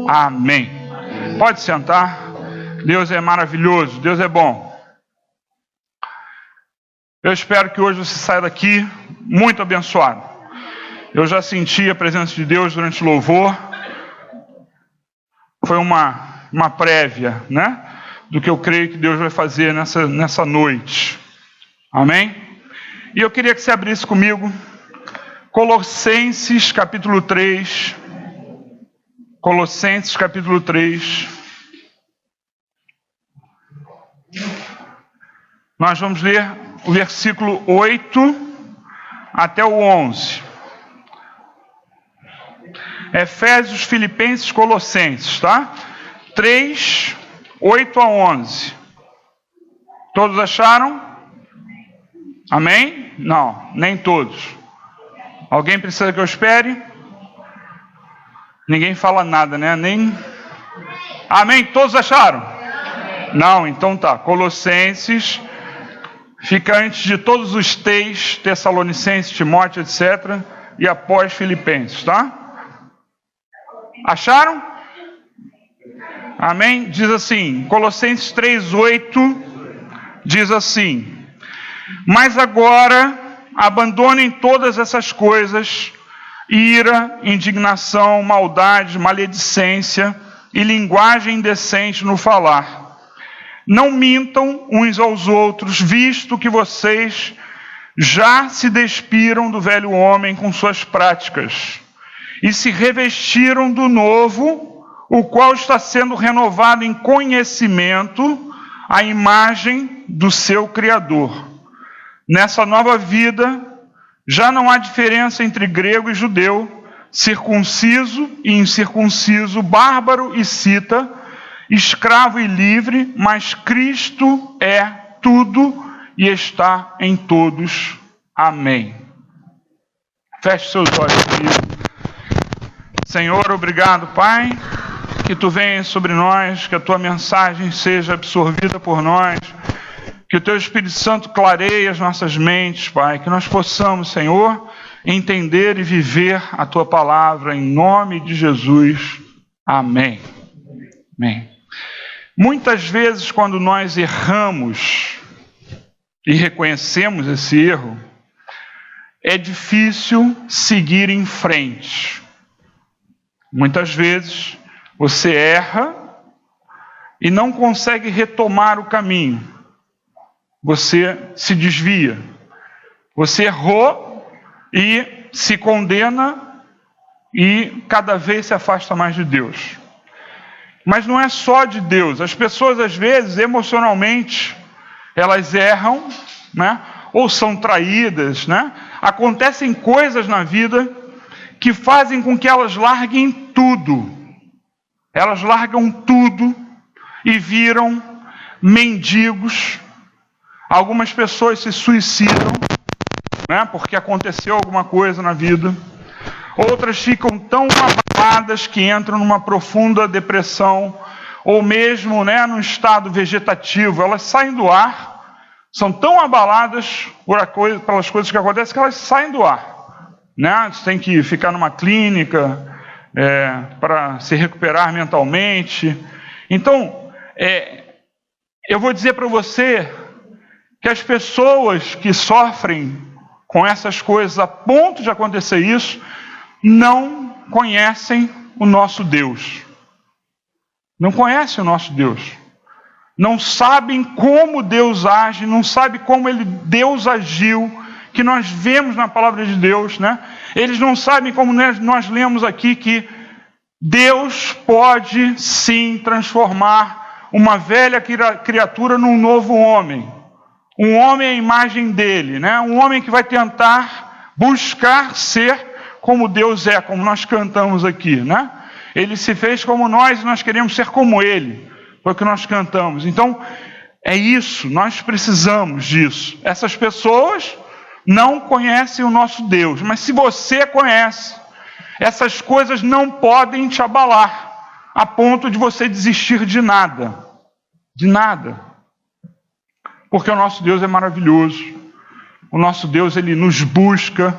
Amém. Pode sentar. Deus é maravilhoso, Deus é bom. Eu espero que hoje você saia daqui muito abençoado. Eu já senti a presença de Deus durante o louvor. Foi uma prévia, né, do que eu creio que Deus vai fazer nessa noite. Amém? E eu queria que você abrisse comigo Colossenses capítulo 3. Colossenses capítulo 3. Nós vamos ler o versículo 8 até o 11. Efésios, Filipenses, Colossenses, tá? 3, 8 a 11. Todos acharam? Amém? Não, nem todos. Alguém precisa que eu espere? Ninguém fala nada, né? Nem... Amém? Todos acharam? Não, então tá. Colossenses, fica antes de todos os Tessalonicenses, Timóteo, etc. E após Filipenses, tá? Acharam? Amém? Diz assim, Colossenses 3:8 diz assim: mas agora abandonem todas essas coisas: ira, indignação, maldade, maledicência e linguagem indecente no falar. Não mintam uns aos outros, visto que vocês já se despiram do velho homem com suas práticas e se revestiram do novo, o qual está sendo renovado em conhecimento à imagem do seu Criador. Nessa nova vida, já não há diferença entre grego e judeu, circunciso e incircunciso, bárbaro e cita, escravo e livre, mas Cristo é tudo e está em todos. Amém. Feche seus olhos comigo. Senhor, obrigado, Pai, que Tu venhas sobre nós, que a Tua mensagem seja absorvida por nós, que o Teu Espírito Santo clareie as nossas mentes, Pai, que nós possamos, Senhor, entender e viver a Tua palavra, em nome de Jesus. Amém. Amém. Muitas vezes, quando nós erramos e reconhecemos esse erro, é difícil seguir em frente. Muitas vezes, você erra e não consegue retomar o caminho. Você se desvia. Você errou e se condena e cada vez se afasta mais de Deus. Mas não é só de Deus. As pessoas, às vezes, emocionalmente, elas erram, né? Ou são traídas, né? Acontecem coisas na vida que fazem com que elas larguem tudo. Elas largam tudo e viram mendigos. Algumas pessoas se suicidam, né? Porque aconteceu alguma coisa na vida. Outras ficam tão abaladas que entram numa profunda depressão, ou mesmo, né, num estado vegetativo. Elas saem do ar, são tão abaladas pelas coisas que acontecem que elas saem do ar. Né? Você tem que ficar numa clínica para se recuperar mentalmente. Então, eu vou dizer para você que as pessoas que sofrem com essas coisas a ponto de acontecer isso, não conhecem o nosso Deus. Não conhecem o nosso Deus. Não sabem como Deus age, não sabem como Deus agiu, que nós vemos na palavra de Deus, né? Eles não sabem, como nós lemos aqui, que Deus pode sim transformar uma velha criatura num novo homem. Um homem à imagem dele, né? Um homem que vai tentar buscar ser como Deus é, como nós cantamos aqui, né? Ele se fez como nós e nós queremos ser como Ele. Foi o que nós cantamos. Então, é isso, nós precisamos disso. Essas pessoas não conhecem o nosso Deus, mas se você conhece, essas coisas não podem te abalar, a ponto de você desistir de nada. De nada. Porque o nosso Deus é maravilhoso. O nosso Deus, Ele nos busca.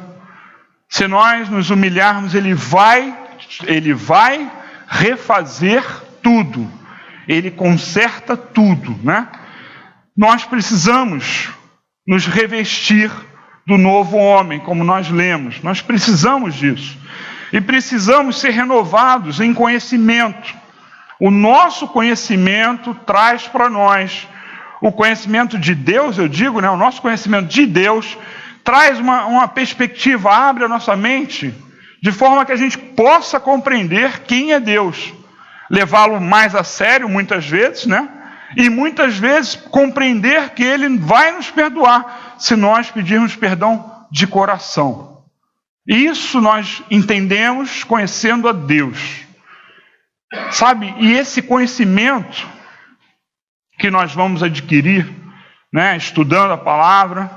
Se nós nos humilharmos, Ele vai refazer tudo. Ele conserta tudo, né? Nós precisamos nos revestir do novo homem, como nós lemos. Nós precisamos disso. E precisamos ser renovados em conhecimento. O nosso conhecimento traz para nós, o conhecimento de Deus, eu digo, né? O nosso conhecimento de Deus traz uma perspectiva, abre a nossa mente, de forma que a gente possa compreender quem é Deus. Levá-lo mais a sério, muitas vezes, né? E muitas vezes compreender que Ele vai nos perdoar, se nós pedirmos perdão de coração. Isso nós entendemos conhecendo a Deus. Sabe, e esse conhecimento que nós vamos adquirir, né, estudando a palavra,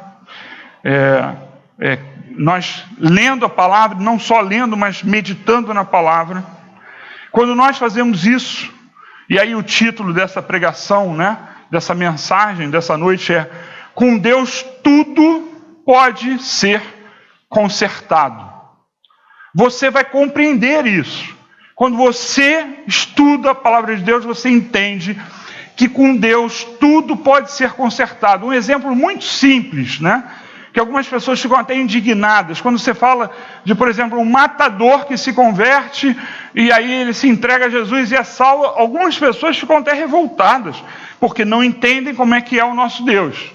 nós lendo a palavra, não só lendo, mas meditando na palavra. Quando nós fazemos isso, e aí o título dessa pregação, né, dessa mensagem, dessa noite é: com Deus tudo pode ser consertado. Você vai compreender isso. Quando você estuda a palavra de Deus, você entende que com Deus tudo pode ser consertado. Um exemplo muito simples, né? Que algumas pessoas ficam até indignadas. Quando você fala de, por exemplo, um matador que se converte e aí ele se entrega a Jesus e é salvo, algumas pessoas ficam até revoltadas, porque não entendem como é que é o nosso Deus.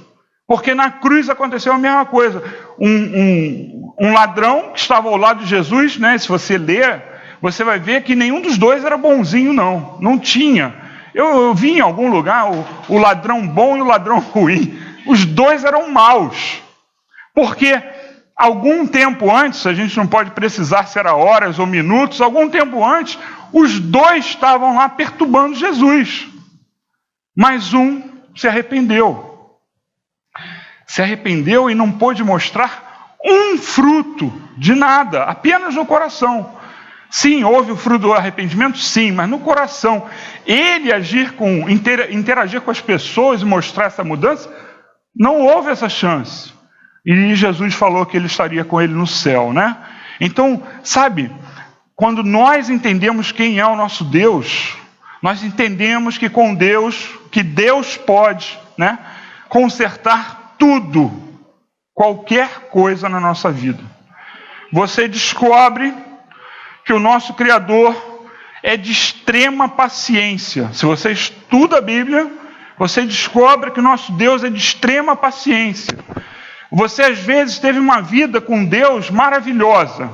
Porque na cruz aconteceu a mesma coisa. Um ladrão que estava ao lado de Jesus, né? Se você ler, você vai ver que nenhum dos dois era bonzinho, não. Não tinha. Eu vi em algum lugar o ladrão bom e o ladrão ruim. Os dois eram maus. Porque algum tempo antes, a gente não pode precisar se era horas ou minutos, algum tempo antes, os dois estavam lá perturbando Jesus. Mas um se arrependeu. Se arrependeu e não pôde mostrar um fruto de nada, apenas no coração. Sim, houve o fruto do arrependimento, sim, mas no coração. Ele interagir com as pessoas e mostrar essa mudança, não houve essa chance. E Jesus falou que ele estaria com ele no céu, né? Então, sabe, quando nós entendemos quem é o nosso Deus, nós entendemos que com Deus, que Deus pode, né, consertar tudo, qualquer coisa na nossa vida. Você descobre que o nosso Criador é de extrema paciência. Se você estuda a Bíblia, você descobre que o nosso Deus é de extrema paciência. Você às vezes teve uma vida com Deus maravilhosa,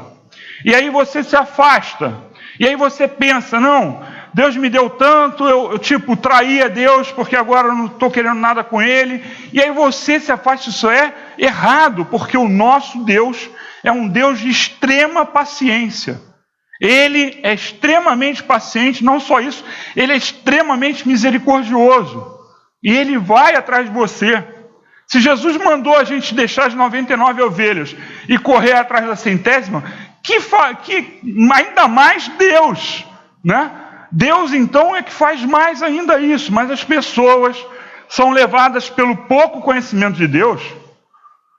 e aí você se afasta, e aí você pensa: não, Deus me deu tanto, eu traí a Deus, porque agora eu não estou querendo nada com Ele, e aí você se afasta. Isso é errado, porque o nosso Deus é um Deus de extrema paciência. Ele é extremamente paciente, não só isso, Ele é extremamente misericordioso, e Ele vai atrás de você. Se Jesus mandou a gente deixar as 99 ovelhas e correr atrás da 100ª, que ainda mais Deus, né? Deus então é que faz mais ainda isso, mas as pessoas são levadas pelo pouco conhecimento de Deus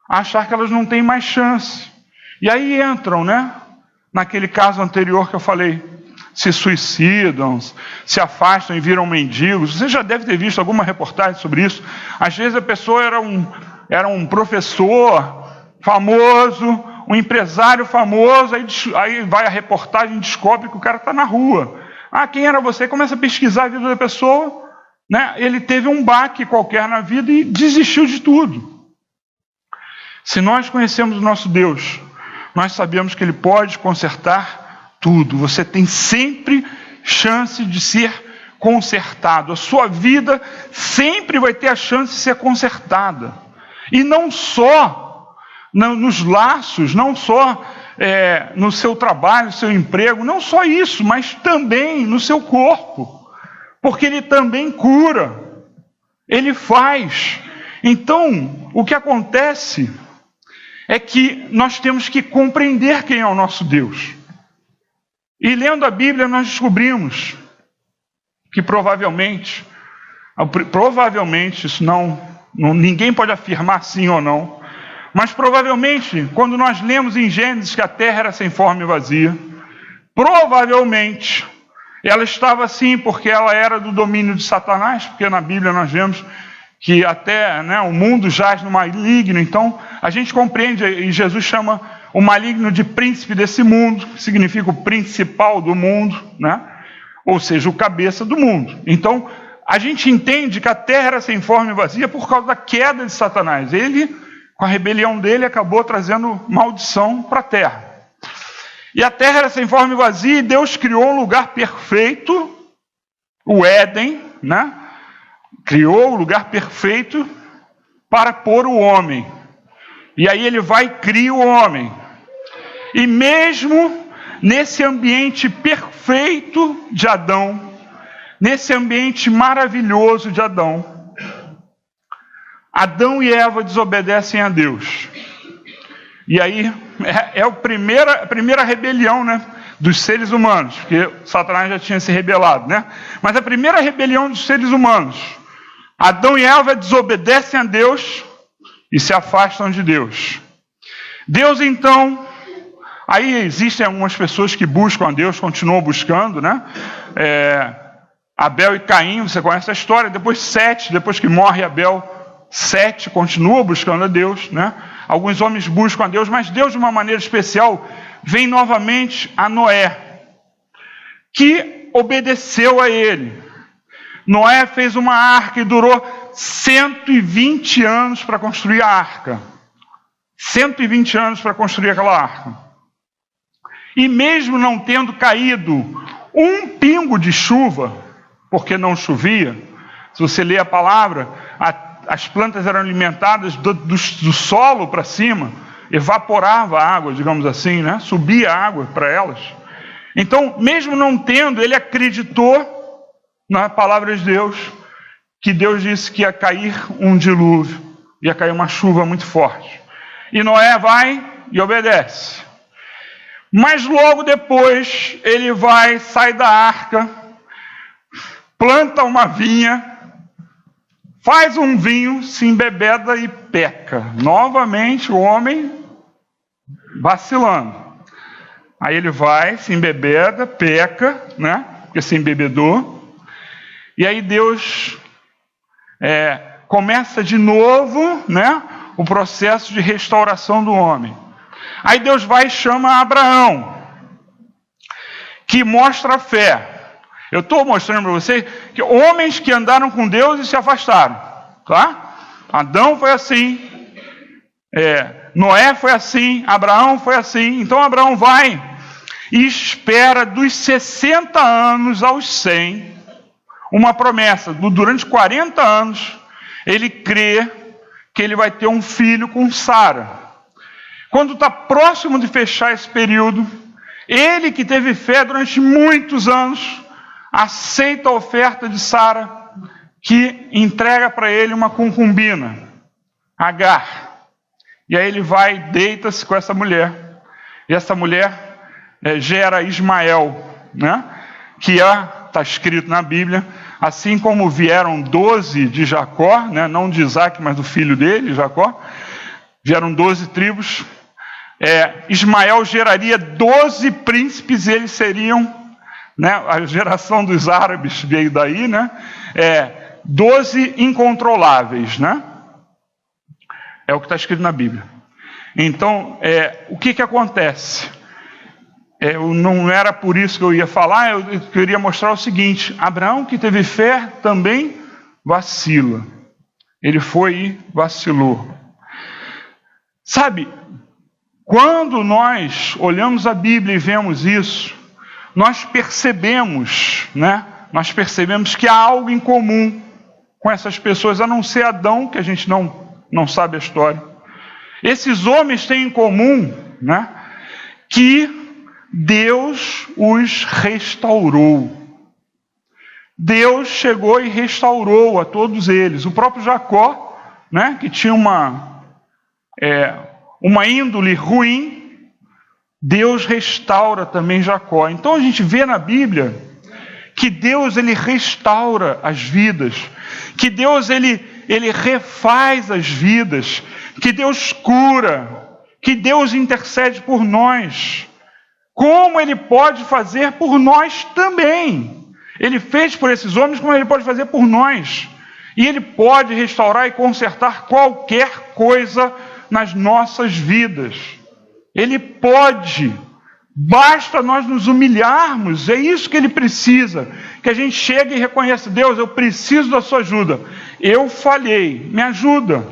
a achar que elas não têm mais chance. E aí entram, né? Naquele caso anterior que eu falei, se suicidam, se afastam e viram mendigos. Você já deve ter visto alguma reportagem sobre isso. Às vezes a pessoa era um professor famoso, um empresário famoso, aí vai a reportagem e descobre que o cara está na rua. Ah, quem era você? Começa a pesquisar a vida da pessoa, né? Ele teve um baque qualquer na vida e desistiu de tudo. Se nós conhecemos o nosso Deus, nós sabemos que Ele pode consertar tudo. Você tem sempre chance de ser consertado. A sua vida sempre vai ter a chance de ser consertada. E não só nos laços, não só no seu trabalho, no seu emprego, não só isso, mas também no seu corpo. Porque Ele também cura. Ele faz. Então, o que acontece é que nós temos que compreender quem é o nosso Deus. E lendo a Bíblia nós descobrimos que provavelmente isso ninguém pode afirmar sim ou não, mas provavelmente quando nós lemos em Gênesis que a terra era sem forma e vazia, provavelmente Ela estava assim porque ela era do domínio de Satanás, porque na Bíblia nós vemos que até o mundo jaz no maligno. Então a gente compreende, e Jesus chama o maligno de príncipe desse mundo, que significa o principal do mundo, ou seja, o cabeça do mundo. Então a gente entende que a terra era sem forma e vazia por causa da queda de Satanás. Ele, com a rebelião dele, acabou trazendo maldição para a terra. E a terra era sem forma e vazia, e Deus criou um lugar perfeito, o Éden, criou o lugar perfeito para pôr o homem. E aí ele vai e cria o homem. E mesmo nesse ambiente perfeito de Adão, nesse ambiente maravilhoso de Adão, Adão e Eva desobedecem a Deus. E aí é a primeira rebelião, dos seres humanos, porque Satanás já tinha se rebelado, Mas a primeira rebelião dos seres humanos, Adão e Eva desobedecem a Deus e se afastam de Deus. Deus então, aí existem algumas pessoas que buscam a Deus, continuam buscando, Abel e Caim, você conhece a história, depois Sete, depois que morre Abel, Sete continua buscando a Deus, Alguns homens buscam a Deus, mas Deus, de uma maneira especial, vem novamente a Noé, que obedeceu a ele. Noé fez uma arca e durou 120 anos para construir a arca. 120 anos para construir aquela arca. E mesmo não tendo caído um pingo de chuva, porque não chovia, se você ler a palavra, as plantas eram alimentadas do solo para cima, evaporava a água, digamos assim, subia a água para elas. Então, mesmo não tendo, ele acreditou na palavra de Deus, que Deus disse que ia cair um dilúvio, ia cair uma chuva muito forte. E Noé vai e obedece. Mas logo depois, ele sai da arca, planta uma vinha, faz um vinho, se embebeda e peca. Novamente o homem vacilando. Aí ele vai, se embebeda, peca, porque se embebedou. E aí Deus começa de novo, o processo de restauração do homem. Aí Deus vai e chama Abraão, que mostra a fé. Eu estou mostrando para vocês que homens que andaram com Deus e se afastaram, Adão foi assim, Noé foi assim, Abraão foi assim. Então Abraão vai e espera dos 60 anos aos 100, uma promessa. Durante 40 anos, ele crê que ele vai ter um filho com Sara. Quando está próximo de fechar esse período, ele que teve fé durante muitos anos, aceita a oferta de Sara, que entrega para ele uma concubina, Agar. E aí ele vai e deita-se com essa mulher. E essa mulher gera Ismael, que está escrito na Bíblia, assim como vieram 12 de Jacó, não de Isaac, mas do filho dele, Jacó, vieram 12 tribos. Ismael geraria 12 príncipes, e eles seriam, a geração dos árabes veio daí, 12 incontroláveis, é o que está escrito na Bíblia. Então, o que acontece? Não era por isso que eu ia falar, eu queria mostrar o seguinte: Abraão, que teve fé, também vacila. Ele foi e vacilou. Sabe, quando nós olhamos a Bíblia e vemos isso, nós percebemos, Nós percebemos que há algo em comum com essas pessoas, a não ser Adão, que a gente não sabe a história. Esses homens têm em comum, que Deus os restaurou. Deus chegou e restaurou a todos eles. O próprio Jacó, que tinha uma índole ruim, Deus restaura também Jacó. Então a gente vê na Bíblia que Deus ele restaura as vidas, que Deus ele refaz as vidas, que Deus cura, que Deus intercede por nós. Como Ele pode fazer por nós também. Ele fez por esses homens como Ele pode fazer por nós. E Ele pode restaurar e consertar qualquer coisa nas nossas vidas. Ele pode. Basta nós nos humilharmos. É isso que Ele precisa. Que a gente chegue e reconheça: Deus, eu preciso da sua ajuda. Eu falhei, me ajuda.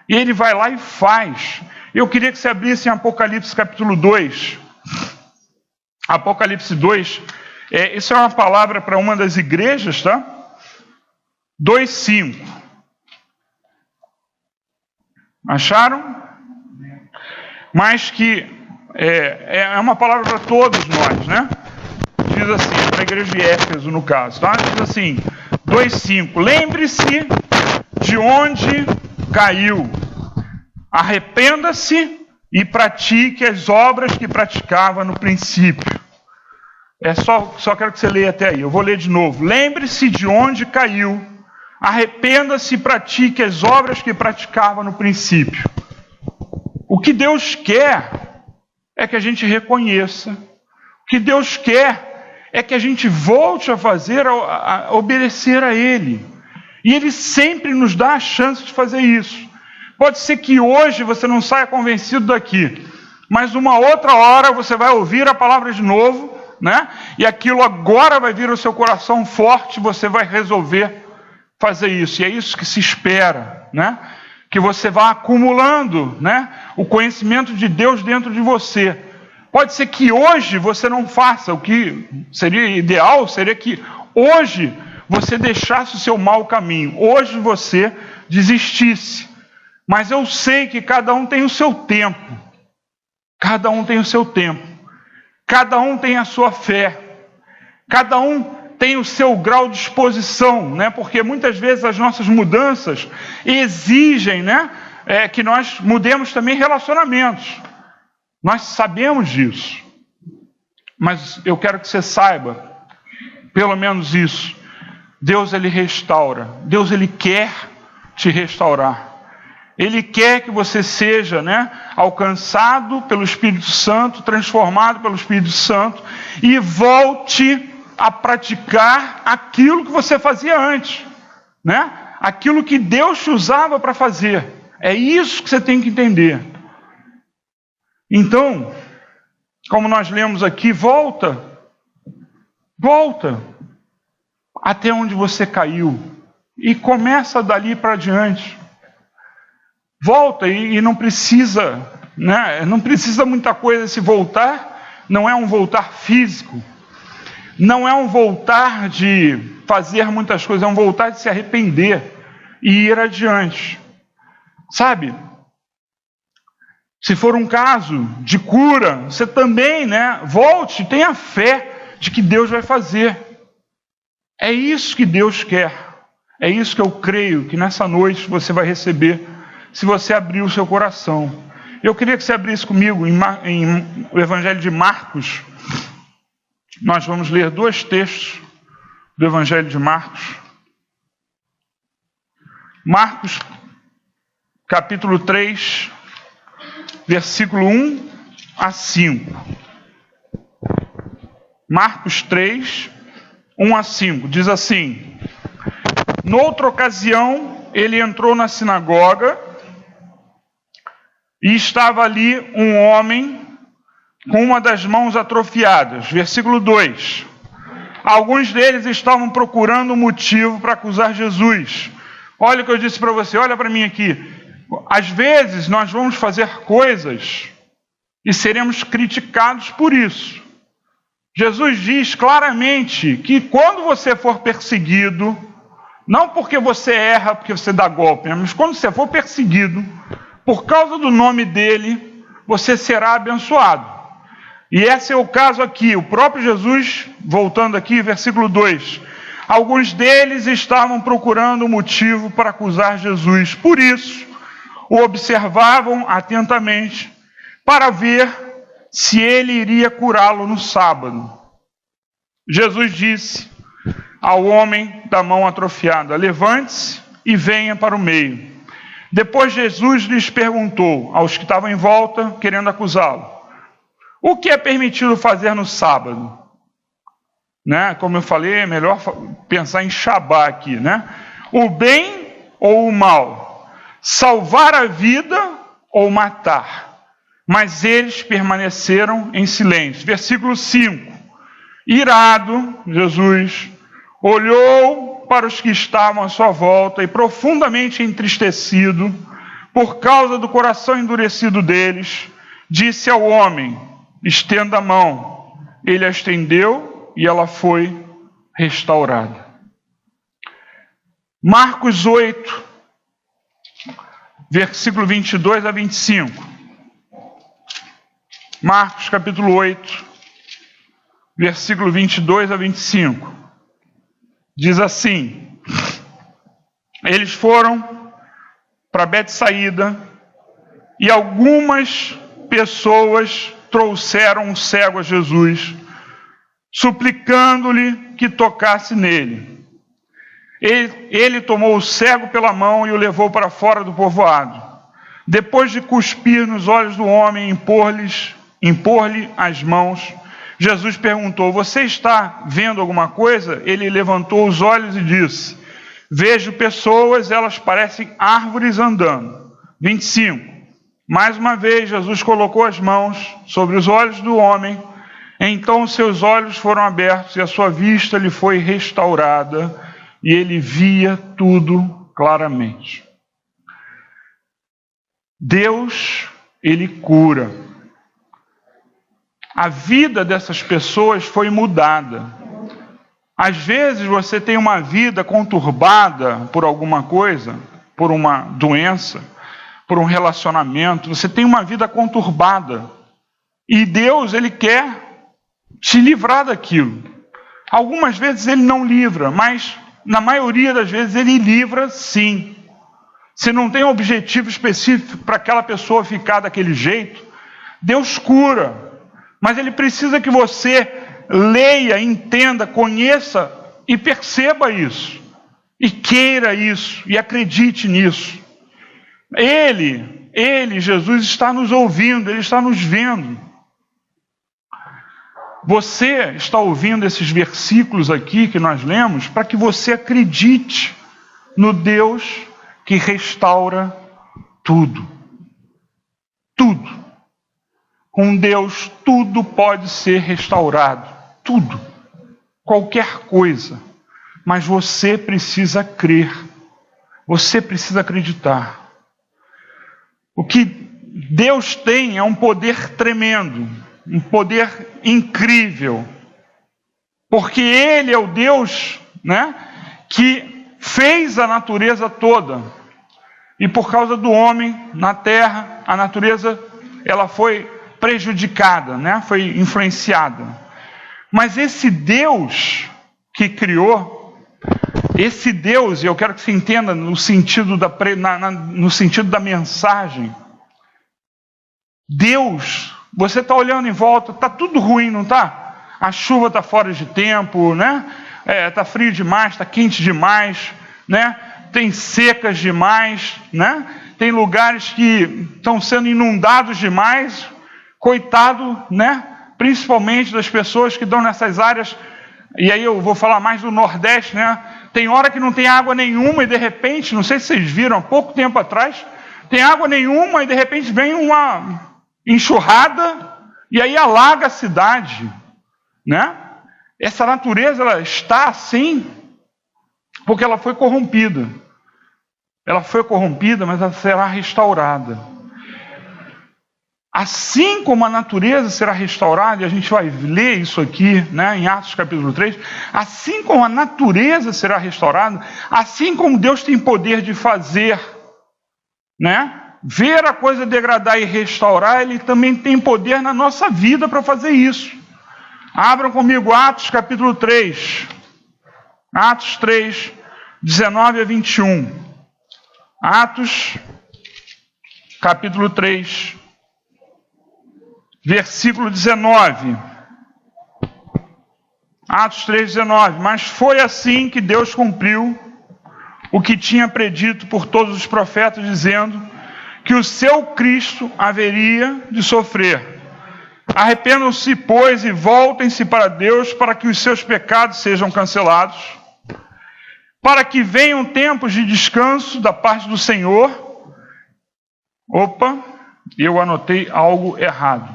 E Ele vai lá e faz. Eu queria que você abrisse em Apocalipse capítulo 2. Apocalipse 2. Isso é uma palavra para uma das igrejas, tá? 2:5. Acharam? Mas que é uma palavra para todos nós, né? Diz assim, para a igreja de Éfeso, no caso, tá? Diz assim, 2:5. Lembre-se de onde caiu. Arrependa-se e pratique as obras que praticava no princípio. Só quero que você leia até aí. Eu vou ler de novo. Lembre-se de onde caiu. Arrependa-se e pratique as obras que praticava no princípio. O que Deus quer é que a gente reconheça. O que Deus quer é que a gente volte a fazer, a obedecer a Ele. E Ele sempre nos dá a chance de fazer isso. Pode ser que hoje você não saia convencido daqui, mas uma outra hora você vai ouvir a palavra de novo, né? E aquilo agora vai vir ao seu coração forte, você vai resolver fazer isso. E é isso que se espera, né? Que você vá acumulando, né, o conhecimento de Deus dentro de você. Pode ser que hoje você não faça. O que seria ideal seria que hoje você deixasse o seu mau caminho. Hoje você desistisse. Mas eu sei que cada um tem o seu tempo. Cada um tem o seu tempo. Cada um tem a sua fé. Cada um tem o seu grau de exposição, né? Porque muitas vezes as nossas mudanças exigem, né, que nós mudemos também relacionamentos. Nós sabemos disso. Mas eu quero que você saiba, pelo menos isso. Deus, Ele restaura. Deus, Ele quer te restaurar. Ele quer que você seja, né, alcançado pelo Espírito Santo, transformado pelo Espírito Santo e volte a praticar aquilo que você fazia antes, né? Aquilo que Deus te usava para fazer. É isso que você tem que entender. Então, como nós lemos aqui, volta até onde você caiu e começa dali para diante. Volta e não precisa, né? Não precisa muita coisa se voltar. Não é um voltar físico. Não é um voltar de fazer muitas coisas. É um voltar de se arrepender e ir adiante. Sabe? Se for um caso de cura, você também, né? Volte, tenha fé de que Deus vai fazer. É isso que Deus quer. É isso que eu creio que nessa noite você vai receber, se você abrir o seu coração. Eu queria que você abrisse comigo em o Evangelho de Marcos. Nós vamos ler 2 textos do Evangelho de Marcos. Marcos, capítulo 3, versículo 1 a 5. Marcos 3, 1 a 5. Diz assim: Noutra ocasião, ele entrou na sinagoga e estava ali um homem com uma das mãos atrofiadas. Versículo 2. Alguns deles estavam procurando um motivo para acusar Jesus. Olha o que eu disse para você, olha para mim aqui. Às vezes nós vamos fazer coisas e seremos criticados por isso. Jesus diz claramente que quando você for perseguido, não porque você erra, porque você dá golpe, mas quando você for perseguido, por causa do nome dele, você será abençoado. E esse é o caso aqui. O próprio Jesus, voltando aqui, versículo 2. Alguns deles estavam procurando um motivo para acusar Jesus. Por isso, o observavam atentamente para ver se ele iria curá-lo no sábado. Jesus disse ao homem da mão atrofiada: levante-se e venha para o meio. Depois Jesus lhes perguntou aos que estavam em volta, querendo acusá-lo: o que é permitido fazer no sábado? né? Como eu falei, é melhor pensar em Shabá aqui, né? O bem ou o mal, salvar a vida ou matar. Mas eles permaneceram em silêncio. Versículo 5. Irado, Jesus olhou para os que estavam à sua volta e, profundamente entristecido, por causa do coração endurecido deles, disse ao homem: estenda a mão. Ele a estendeu e ela foi restaurada. Marcos 8, versículo 22 a 25. Marcos capítulo 8, versículo 22 a 25. Diz assim: eles foram para Betsaída e algumas pessoas trouxeram um cego a Jesus, suplicando-lhe que tocasse nele. Ele tomou o cego pela mão e o levou para fora do povoado. Depois de cuspir nos olhos do homem e impor-lhe as mãos, Jesus perguntou: você está vendo alguma coisa? Ele levantou os olhos e disse: vejo pessoas, elas parecem árvores andando. 25. Mais uma vez, Jesus colocou as mãos sobre os olhos do homem. Então seus olhos foram abertos e a sua vista lhe foi restaurada. E ele via tudo claramente. Deus, ele cura. A vida dessas pessoas foi mudada. Às vezes você tem uma vida conturbada por alguma coisa, por uma doença, por um relacionamento. Você tem uma vida conturbada. E Deus, ele quer te livrar daquilo. Algumas vezes ele não livra, mas na maioria das vezes ele livra sim. Se não tem um objetivo específico para aquela pessoa ficar daquele jeito, Deus cura. Mas ele precisa que você leia, entenda, conheça e perceba isso. E queira isso, e acredite nisso. Ele, Jesus, está nos ouvindo, ele está nos vendo. Você está ouvindo esses versículos aqui que nós lemos para que você acredite no Deus que restaura tudo. Tudo. Com Deus tudo pode ser restaurado. Tudo. Qualquer coisa. Mas você precisa crer. Você precisa acreditar. O que Deus tem é um poder tremendo. Um poder incrível, porque Ele é o Deus, né, que fez a natureza toda, e por causa do homem na terra, a natureza ela foi prejudicada, né, foi influenciada. Mas esse Deus que criou, esse Deus, e eu quero que você entenda no sentido no sentido da mensagem, Deus. Você está olhando em volta, está tudo ruim, não está? A chuva está fora de tempo, né? Está frio demais, está quente demais, né? Tem secas demais, né? Tem lugares que estão sendo inundados demais. Coitado, né? Principalmente das pessoas que estão nessas áreas. E aí eu vou falar mais do Nordeste, né? Tem hora que não tem água nenhuma e de repente, não sei se vocês viram, há pouco tempo atrás, tem água nenhuma e de repente vem uma enxurrada e aí alaga a cidade, né? Essa natureza ela está assim porque ela foi corrompida. Ela foi corrompida, mas ela será restaurada. Assim como a natureza será restaurada, e a gente vai ler isso aqui, né, em Atos capítulo 3, assim como a natureza será restaurada, assim como Deus tem poder de fazer, né, ver a coisa degradar e restaurar, Ele também tem poder na nossa vida para fazer isso. Abram comigo Atos capítulo 3. Atos 3, 19 a 21. Atos capítulo 3, versículo 19. Atos 3, 19. Mas foi assim que Deus cumpriu o que tinha predito por todos os profetas, dizendo que o seu Cristo haveria de sofrer. Arrependam-se, pois, e voltem-se para Deus, para que os seus pecados sejam cancelados, para que venham tempos de descanso da parte do Senhor. Opa, eu anotei algo errado.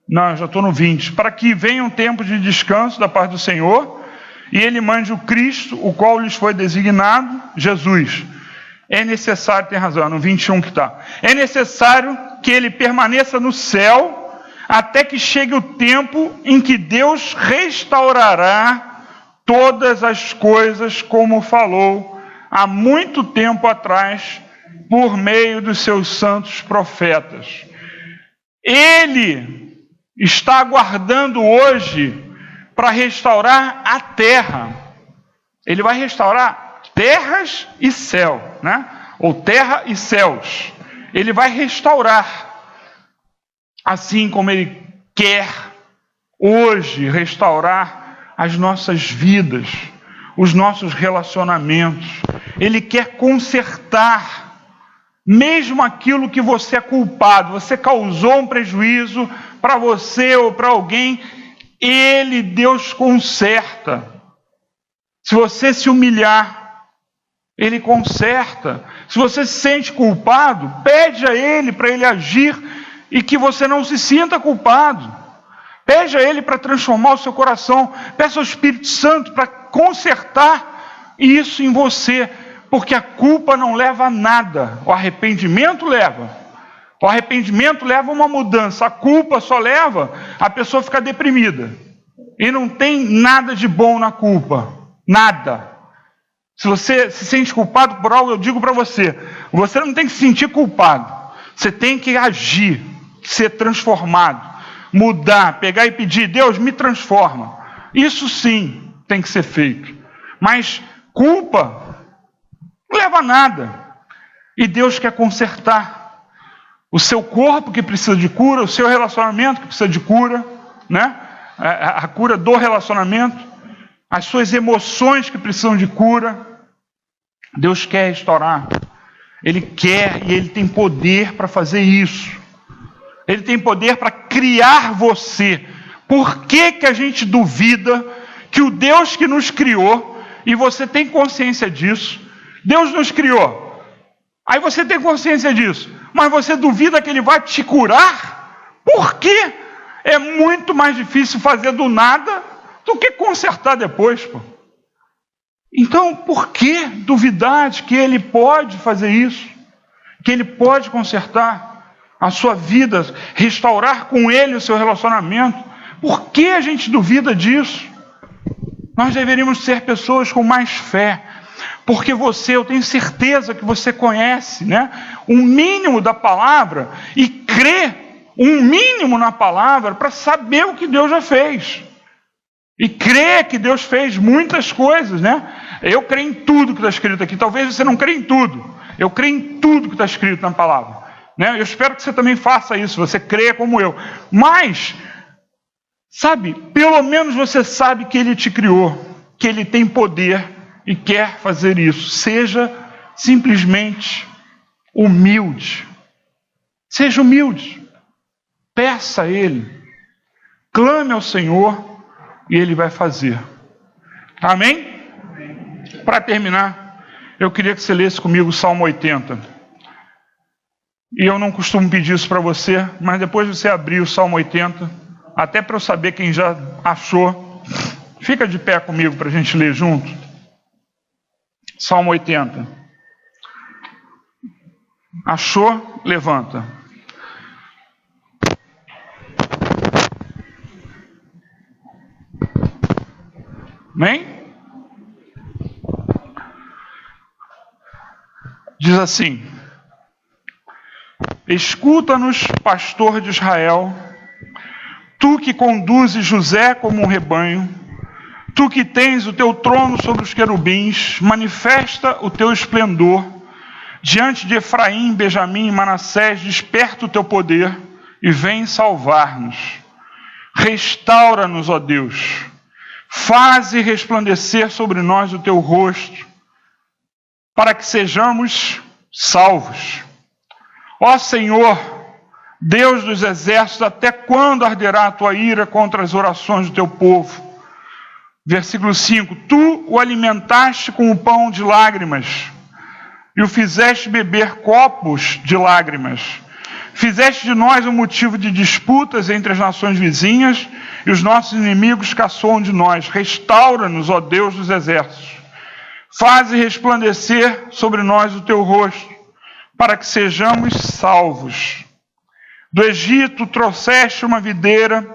Não, eu já estou no 20. Para que venham tempos de descanso da parte do Senhor, e Ele mande o Cristo, o qual lhes foi designado, Jesus. É necessário, tem razão, é no 21 que está. É necessário que Ele permaneça no céu, até que chegue o tempo em que Deus restaurará todas as coisas, como falou há muito tempo atrás, por meio dos seus santos profetas. Ele está aguardando hoje para restaurar a terra. Ele vai restaurar terras e céu, né? Ou terra e céus. Ele vai restaurar. Assim como Ele quer hoje restaurar as nossas vidas, os nossos relacionamentos. Ele quer consertar mesmo aquilo que você é culpado. Você causou um prejuízo para você ou para alguém. Ele, Deus, conserta. Se você se humilhar, Ele conserta. Se você se sente culpado, pede a Ele para Ele agir e que você não se sinta culpado. Pede a Ele para transformar o seu coração. Peça ao Espírito Santo para consertar isso em você, porque a culpa não leva a nada. O arrependimento leva. O arrependimento leva a uma mudança. A culpa só leva a pessoa a ficar deprimida. E não tem nada de bom na culpa. Nada. Se você se sente culpado por algo, eu digo para você, você não tem que se sentir culpado. Você tem que agir, ser transformado, mudar, pegar e pedir, Deus, me transforma. Isso sim tem que ser feito. Mas culpa não leva a nada. E Deus quer consertar o seu corpo que precisa de cura, o seu relacionamento que precisa de cura, né? A cura do relacionamento, as suas emoções que precisam de cura. Deus quer restaurar. Ele quer e Ele tem poder para fazer isso. Ele tem poder para criar você. Por que que a gente duvida que o Deus que nos criou, e você tem consciência disso, Deus nos criou, aí você tem consciência disso, mas você duvida que Ele vai te curar? Por quê? É muito mais difícil fazer do nada do que consertar depois, pô. Então, por que duvidar de que Ele pode fazer isso? Que Ele pode consertar a sua vida, restaurar com Ele o seu relacionamento? Por que a gente duvida disso? Nós deveríamos ser pessoas com mais fé, porque eu tenho certeza que você conhece, né, um mínimo da palavra e crê um mínimo na palavra para saber o que Deus já fez. E crê que Deus fez muitas coisas, né? Eu creio em tudo que está escrito aqui. Talvez você não creia em tudo. Eu creio em tudo que está escrito na palavra, né? Eu espero que você também faça isso, você creia como eu. Mas, sabe, pelo menos você sabe que Ele te criou, que Ele tem poder e quer fazer isso. Seja simplesmente humilde. Seja humilde. Peça a Ele. Clame ao Senhor e Ele vai fazer. Amém? Para terminar, eu queria que você lesse comigo o Salmo 80. E eu não costumo pedir isso para você, mas depois você abrir o Salmo 80, até para eu saber quem já achou, fica de pé comigo para a gente ler junto. Salmo 80. Achou? Levanta. Amém? Diz assim: escuta-nos, pastor de Israel, tu que conduzes José como um rebanho, tu que tens o teu trono sobre os querubins, manifesta o teu esplendor, diante de Efraim, Benjamim e Manassés, desperta o teu poder e vem salvar-nos. Restaura-nos, ó Deus, faze resplandecer sobre nós o teu rosto, para que sejamos salvos. Ó Senhor, Deus dos exércitos, até quando arderá a tua ira contra as orações do teu povo? Versículo 5: Tu o alimentaste com o pão de lágrimas e o fizeste beber copos de lágrimas. Fizeste de nós um motivo de disputas entre as nações vizinhas e os nossos inimigos caçoam de nós. Restaura-nos, ó Deus dos exércitos. Faze resplandecer sobre nós o teu rosto, para que sejamos salvos. Do Egito trouxeste uma videira,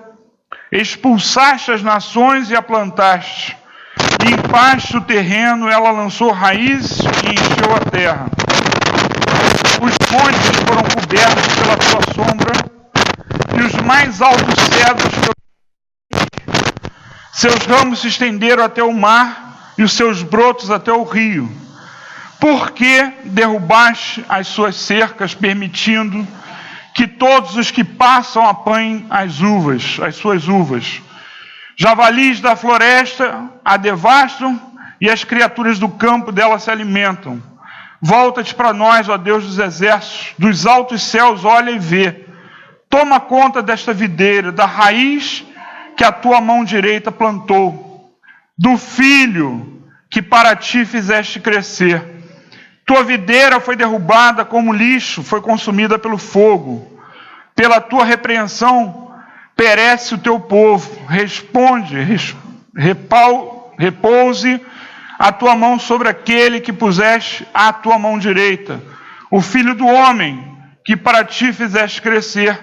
expulsaste as nações e a plantaste. Limpaste o terreno, ela lançou raízes e encheu a terra. Os montes foram cobertos pela tua sombra, e os mais altos cedros seus ramos se estenderam até o mar, e os seus brotos até o rio. Por que derrubaste as suas cercas, permitindo que todos os que passam apanhem as suas uvas? Javalis da floresta a devastam, e as criaturas do campo dela se alimentam. Volta-te para nós, ó Deus dos exércitos, dos altos céus olha e vê. Toma conta desta videira, da raiz que a tua mão direita plantou, do filho que para ti fizeste crescer. Tua videira foi derrubada como lixo, foi consumida pelo fogo. Pela tua repreensão perece o teu povo. Repouse a tua mão sobre aquele que puseste à tua mão direita, o filho do homem que para ti fizeste crescer.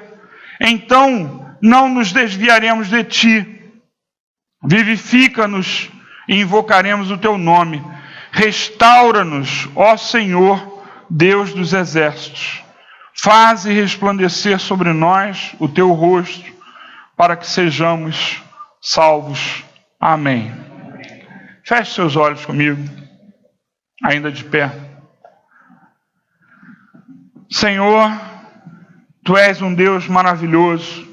Então não nos desviaremos de ti. Vivifica-nos e invocaremos o teu nome. Restaura-nos, ó Senhor, Deus dos exércitos. Faze resplandecer sobre nós o teu rosto, para que sejamos salvos. Amém. Feche seus olhos comigo, ainda de pé. Senhor, Tu és um Deus maravilhoso,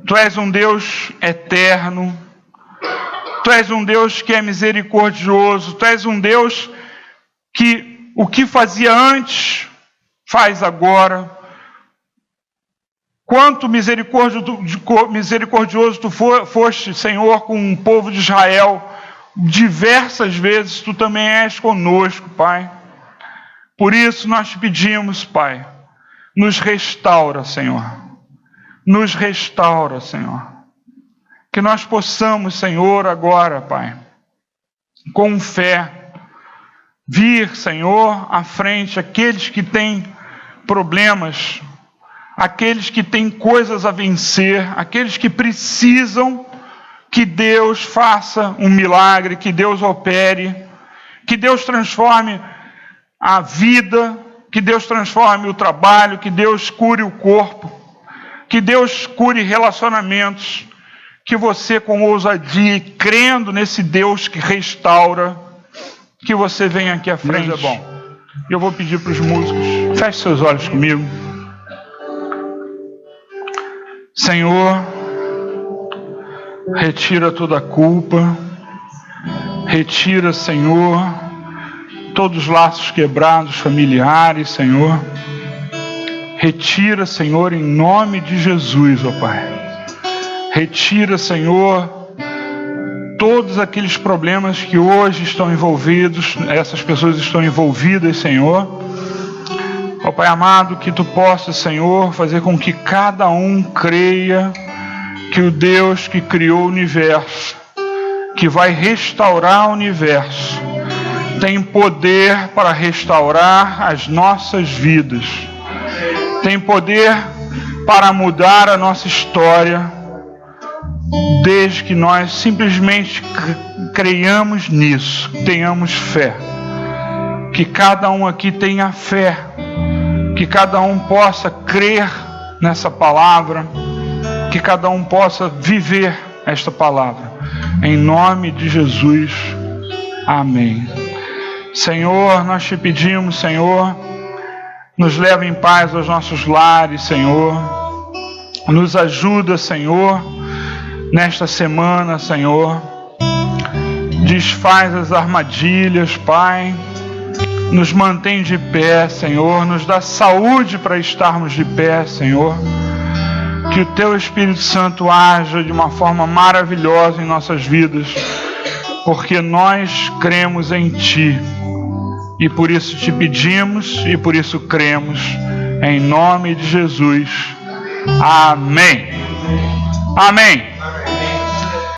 Tu és um Deus eterno, Tu és um Deus que é misericordioso, Tu és um Deus que o que fazia antes, faz agora. Quanto misericordioso Tu foste, Senhor, com o povo de Israel, diversas vezes Tu também és conosco, Pai. Por isso nós Te pedimos, Pai, nos restaura, Senhor. Nos restaura, Senhor. Que nós possamos, Senhor, agora, Pai, com fé, vir, Senhor, à frente, aqueles que têm problemas, aqueles que têm coisas a vencer, aqueles que precisam que Deus faça um milagre, que Deus opere, que Deus transforme a vida, que Deus transforme o trabalho, que Deus cure o corpo, que Deus cure relacionamentos, que você com ousadia, crendo nesse Deus que restaura, que você venha aqui à frente. Deus é bom. Eu vou pedir para os músicos, feche seus olhos comigo. Senhor, retira toda a culpa, retira, Senhor, todos os laços quebrados familiares, Senhor. Retira, Senhor, em nome de Jesus, ó Pai. Retira, Senhor, todos aqueles problemas que hoje estão envolvidos, essas pessoas estão envolvidas, Senhor. Ó Pai amado, que Tu possas, Senhor, fazer com que cada um creia que o Deus que criou o universo, que vai restaurar o universo, tem poder para restaurar as nossas vidas, tem poder para mudar a nossa história, desde que nós simplesmente creiamos nisso, tenhamos fé. Que cada um aqui tenha fé, que cada um possa crer nessa palavra, que cada um possa viver esta palavra. Em nome de Jesus, amém. Senhor, nós Te pedimos, Senhor, nos leva em paz aos nossos lares, Senhor. Nos ajuda, Senhor, nesta semana, Senhor. Desfaz as armadilhas, Pai. Nos mantém de pé, Senhor. Nos dá saúde para estarmos de pé, Senhor. Que o Teu Espírito Santo haja de uma forma maravilhosa em nossas vidas, porque nós cremos em Ti. E por isso te pedimos e por isso cremos. Em nome de Jesus. Amém. Amém.